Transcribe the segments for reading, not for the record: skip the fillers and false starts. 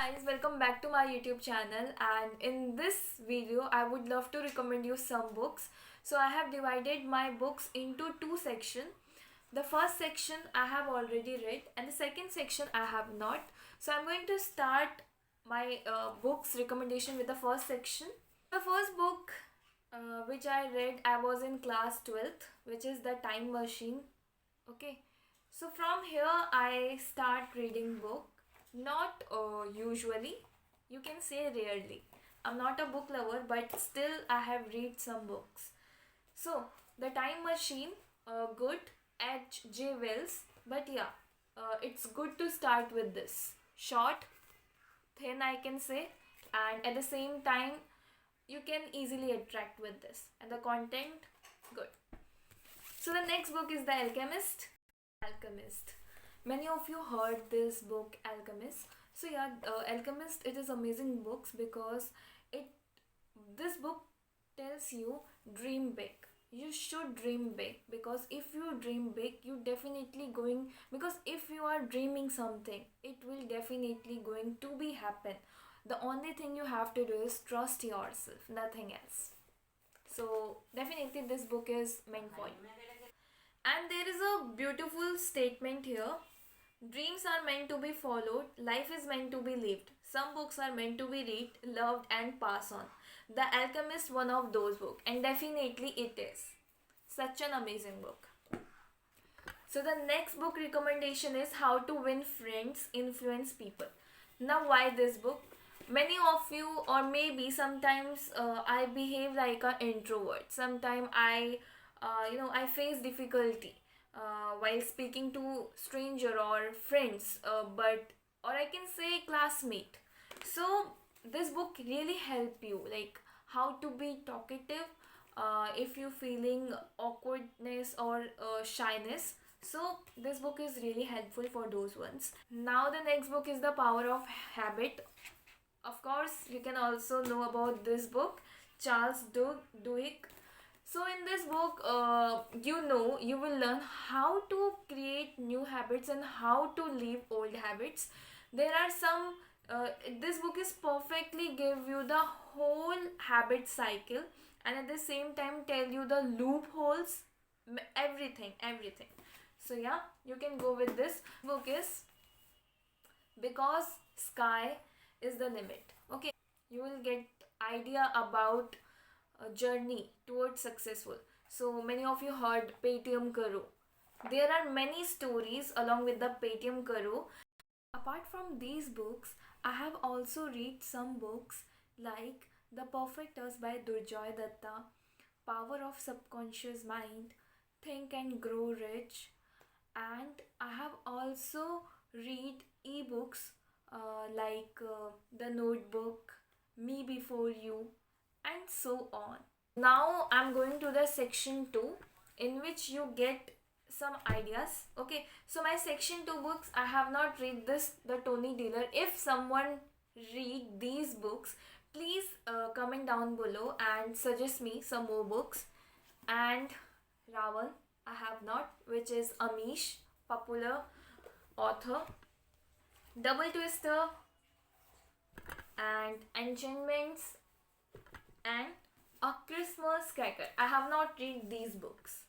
guys, welcome back to my YouTube channel, and in this video I would love to recommend you some books. So I have divided my books into two sections. The first section I have already read and the second section I have not. So I'm going to start my books recommendation with the first section. The first book which I read, I was in class 12th, which is The Time Machine. Okay, so from here I start reading book. Not usually, you can say rarely. I'm not a book lover, but still I have read some books. So The Time Machine, good. H.G. Wells, but yeah, it's good to start with this. Short, thin, I can say, and at the same time, you can easily attract with this, and the content, good. So the next book is The Alchemist. Alchemist. Many of you heard this book, Alchemist. So yeah, Alchemist, it is amazing books because it this book tells you dream big. You should dream big, because if you dream big, you definitely going, because if you are dreaming something, it will definitely going to be happen. The only thing you have to do is trust yourself, nothing else. So definitely this book is meant for you. And there is a beautiful statement here. Dreams are meant to be followed, life is meant to be lived. Some books are meant to be read, loved, and pass on. The Alchemist, one of those books, and definitely it is. Such an amazing book. So the next book recommendation is How to Win Friends, Influence People. Now why this book? Many of you, or maybe sometimes I behave like an introvert. Sometimes I face difficulty while speaking to stranger or friends, but or I can say classmate. So this book really help you, like how to be talkative if you feeling awkwardness or shyness. So this book is really helpful for those ones. Now the next book is The Power of Habit. Of course, you can also know about this book, Charles Duhigg. So in this book, you will learn how to create new habits and how to leave old habits. There are some. This book is perfectly give you the whole habit cycle, and at the same time tell you the loopholes, everything. So yeah, you can go with this. Book is Because Sky is the Limit. Okay, you will get idea about a journey towards successful. So many of you heard Paytm Karo. There are many stories along with the Paytm Karo. Apart from these books, I have also read some books like The Perfect Us by Durjoy Datta, Power of Subconscious Mind, Think and Grow Rich, and I have also read ebooks like The Notebook, Me Before You, and so on. Now I'm going to the section 2, in which you get some ideas. Okay, so my section 2 books, I have not read this, The Tony Dealer. If someone read these books, please comment down below and suggest me some more books. And Ravan, I have not, which is Amish, popular author. Double Twister and Enchantments and A Christmas Cracker. I have not read these books.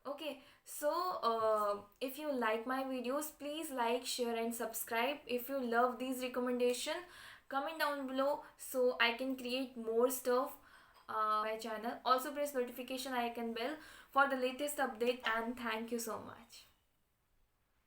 Okay, so if you like my videos, please like, share and subscribe. If you love these recommendations, comment down below so I can create more stuff my channel. Also press notification icon bell for the latest update, and thank you so much.